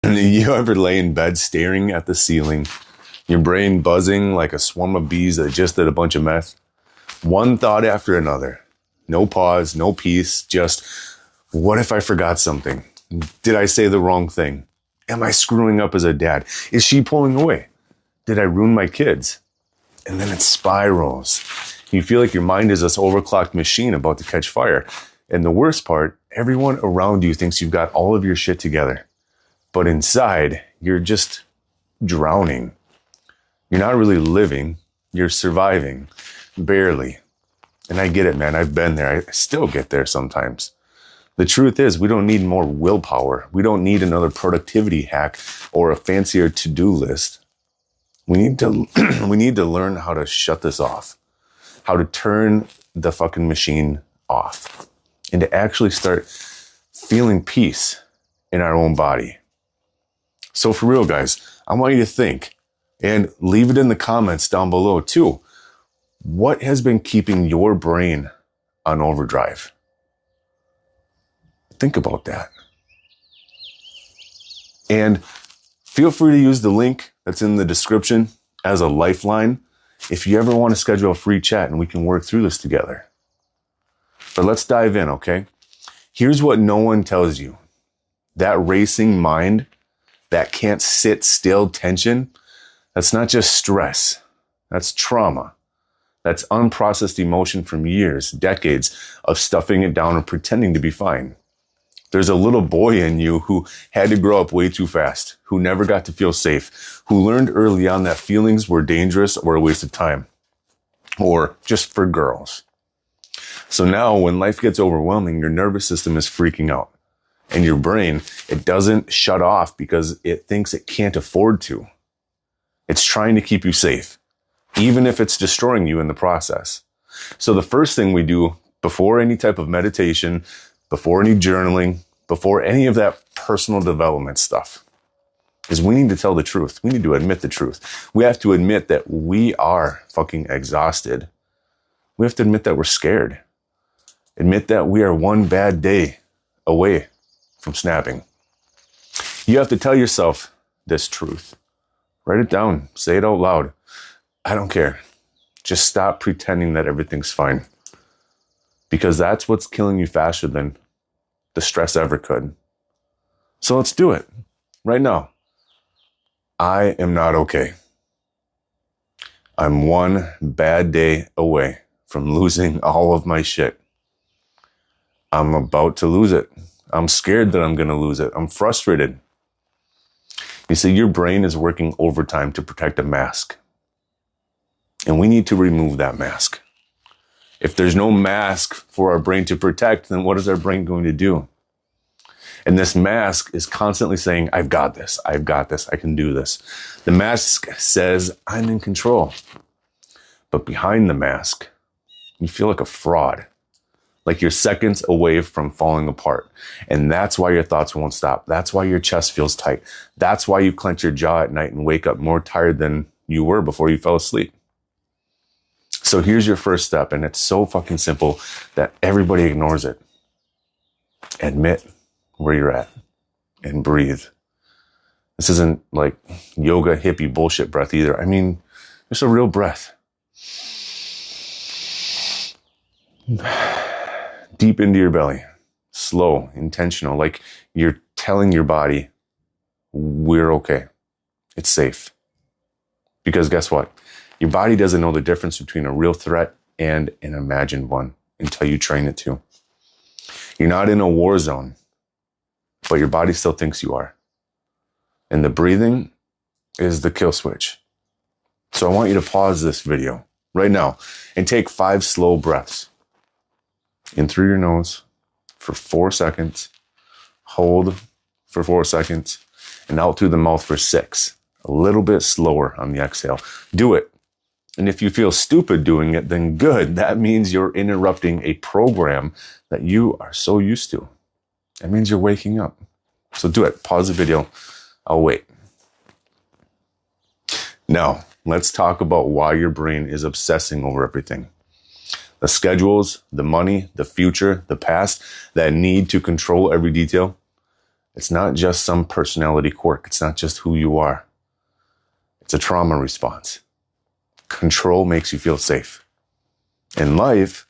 You ever lay in bed staring at the ceiling, your brain buzzing like a swarm of bees that just did a bunch of meth? One thought after another. No pause, no peace, just, what if I forgot something? Did I say the wrong thing? Am I screwing up as a dad? Is she pulling away? Did I ruin my kids? And then it spirals. You feel like your mind is this overclocked machine about to catch fire. And the worst part, everyone around you thinks you've got all of your shit together. But inside, you're just drowning. You're not really living. You're surviving. Barely. And I get it, man. I've been there. I still get there sometimes. The truth is, we don't need more willpower. We don't need another productivity hack or a fancier to-do list. We need to learn how to shut this off. How to turn the fucking machine off. And to actually start feeling peace in our own body. So for real, guys, I want you to think and leave it in the comments down below too. What has been keeping your brain on overdrive? Think about that. And feel free to use the link that's in the description as a lifeline if you ever want to schedule a free chat and we can work through this together. But let's dive in, okay? Here's what no one tells you. That racing mind, that can't sit still tension, that's not just stress. That's trauma. That's unprocessed emotion from years, decades of stuffing it down and pretending to be fine. There's a little boy in you who had to grow up way too fast, who never got to feel safe, who learned early on that feelings were dangerous or a waste of time, or just for girls. So now when life gets overwhelming, your nervous system is freaking out. And your brain, it doesn't shut off because it thinks it can't afford to. It's trying to keep you safe, even if it's destroying you in the process. So the first thing we do before any type of meditation, before any journaling, before any of that personal development stuff, is we need to tell the truth. We need to admit the truth. We have to admit that we are fucking exhausted. We have to admit that we're scared. Admit that we are one bad day away from snapping. You have to tell yourself this truth. Write it down. Say it out loud. I don't care. Just stop pretending that everything's fine. Because that's what's killing you faster than the stress ever could. So let's do it. Right now. I am not okay. I'm one bad day away from losing all of my shit. I'm about to lose it. I'm scared that I'm going to lose it. I'm frustrated. You see, your brain is working overtime to protect a mask. And we need to remove that mask. If there's no mask for our brain to protect, then what is our brain going to do? And this mask is constantly saying, I've got this, I can do this. The mask says, I'm in control. But behind the mask, you feel like a fraud. Like you're seconds away from falling apart. And that's why your thoughts won't stop. That's why your chest feels tight. That's why you clench your jaw at night and wake up more tired than you were before you fell asleep. So here's your first step, and it's so fucking simple that everybody ignores it. Admit where you're at and breathe. This isn't like yoga hippie bullshit breath either. I mean, it's a real breath. Deep into your belly, slow, intentional, like you're telling your body, we're okay. It's safe. Because guess what? Your body doesn't know the difference between a real threat and an imagined one until you train it to. You're not in a war zone, but your body still thinks you are. And the breathing is the kill switch. So I want you to pause this video right now and take 5 slow breaths. In through your nose for 4 seconds, hold for 4 seconds, and out through the mouth for 6. A little bit slower on the exhale. Do it. And if you feel stupid doing it, then good. That means you're interrupting a program that you are so used to. That means you're waking up. So do it. Pause the video. I'll wait. Now, let's talk about why your brain is obsessing over everything. The schedules, the money, the future, the past, that need to control every detail. It's not just some personality quirk. It's not just who you are. It's a trauma response. Control makes you feel safe. In life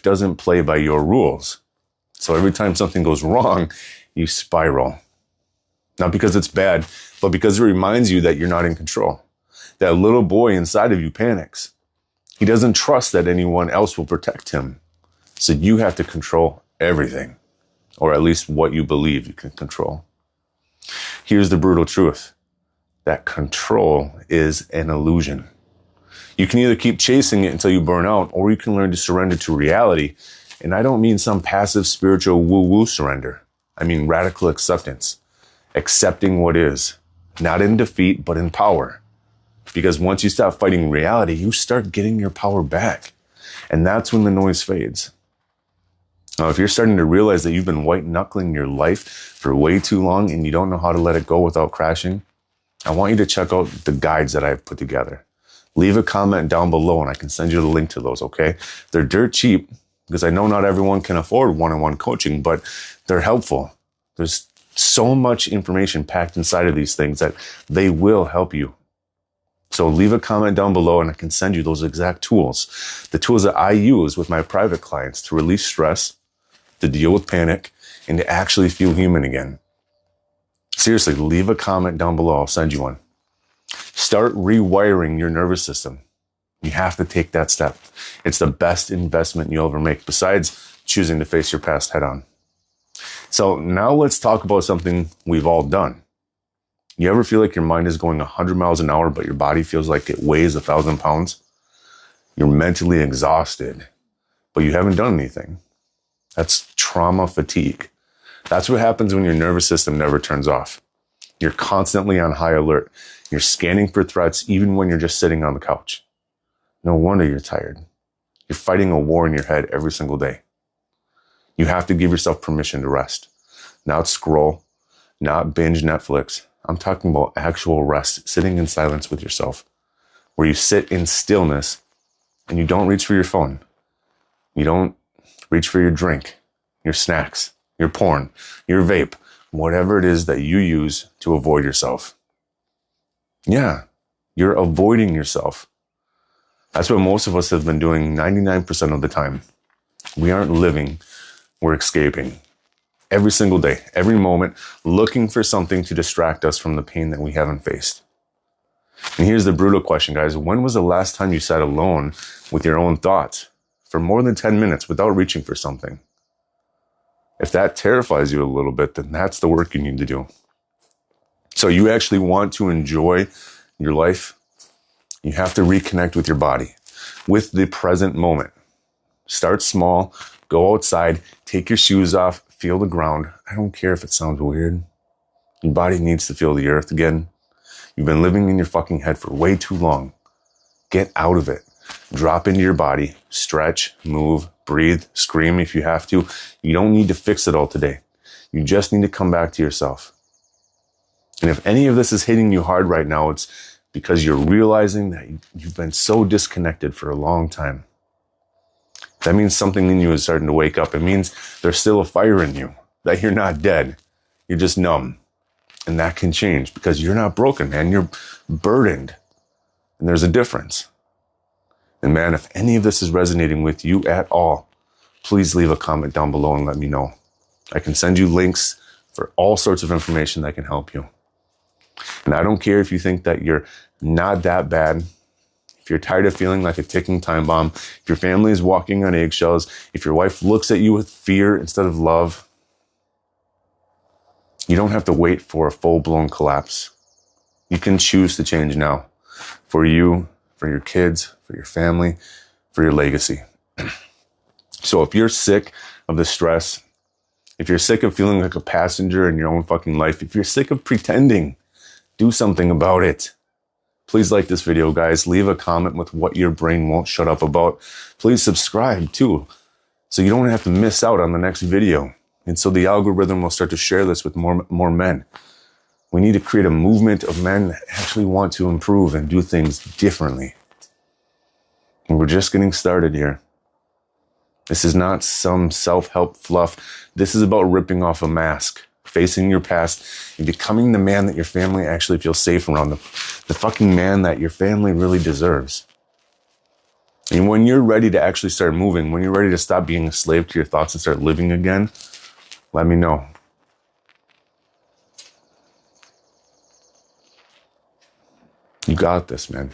doesn't play by your rules. So every time something goes wrong, you spiral. Not because it's bad, but because it reminds you that you're not in control. That little boy inside of you panics. He doesn't trust that anyone else will protect him. So you have to control everything, or at least what you believe you can control. Here's the brutal truth. That control is an illusion. You can either keep chasing it until you burn out, or you can learn to surrender to reality. And I don't mean some passive spiritual woo-woo surrender. I mean radical acceptance. Accepting what is. Not in defeat, but in power. Because once you stop fighting reality, you start getting your power back. And that's when the noise fades. Now, if you're starting to realize that you've been white-knuckling your life for way too long and you don't know how to let it go without crashing, I want you to check out the guides that I've put together. Leave a comment down below and I can send you the link to those, okay? They're dirt cheap because I know not everyone can afford one-on-one coaching, but they're helpful. There's so much information packed inside of these things that they will help you. So leave a comment down below and I can send you those exact tools. The tools that I use with my private clients to release stress, to deal with panic, and to actually feel human again. Seriously, leave a comment down below. I'll send you one. Start rewiring your nervous system. You have to take that step. It's the best investment you'll ever make, besides choosing to face your past head on. So now let's talk about something we've all done. You ever feel like your mind is going 100 miles an hour, but your body feels like it weighs 1,000 pounds? You're mentally exhausted, but you haven't done anything. That's trauma fatigue. That's what happens when your nervous system never turns off. You're constantly on high alert. You're scanning for threats even when you're just sitting on the couch. No wonder you're tired. You're fighting a war in your head every single day. You have to give yourself permission to rest. Not scroll, not binge Netflix. I'm talking about actual rest, sitting in silence with yourself, where you sit in stillness and you don't reach for your phone. You don't reach for your drink, your snacks, your porn, your vape, whatever it is that you use to avoid yourself. Yeah, you're avoiding yourself. That's what most of us have been doing 99% of the time. We aren't living, we're escaping. Every single day, every moment, looking for something to distract us from the pain that we haven't faced. And here's the brutal question, guys. When was the last time you sat alone with your own thoughts for more than 10 minutes without reaching for something? If that terrifies you a little bit, then that's the work you need to do. So you actually want to enjoy your life, you have to reconnect with your body, with the present moment. Start small, go outside, take your shoes off, feel the ground. I don't care if it sounds weird. Your body needs to feel the earth again. You've been living in your fucking head for way too long. Get out of it. Drop into your body, stretch, move, breathe, scream if you have to. You don't need to fix it all today. You just need to come back to yourself. And if any of this is hitting you hard right now, it's because you're realizing that you've been so disconnected for a long time. That means something in you is starting to wake up. It means there's still a fire in you, that you're not dead. You're just numb. And that can change because you're not broken, man. You're burdened. And there's a difference. And man, if any of this is resonating with you at all, please leave a comment down below and let me know. I can send you links for all sorts of information that can help you. And I don't care if you think that you're not that bad. If you're tired of feeling like a ticking time bomb, if your family is walking on eggshells, if your wife looks at you with fear instead of love, you don't have to wait for a full-blown collapse. You can choose to change now. For you, for your kids, for your family, for your legacy. So if you're sick of the stress, if you're sick of feeling like a passenger in your own fucking life, if you're sick of pretending, do something about it. Please like this video, guys. Leave a comment with what your brain won't shut up about. Please subscribe too, so you don't have to miss out on the next video. And so the algorithm will start to share this with more men. We need to create a movement of men that actually want to improve and do things differently. And we're just getting started here. This is not some self-help fluff. This is about ripping off a mask, facing your past and becoming the man that your family actually feels safe around, the fucking man that your family really deserves. And when you're ready to actually start moving, when you're ready to stop being a slave to your thoughts and start living again, let me know. You got this, man.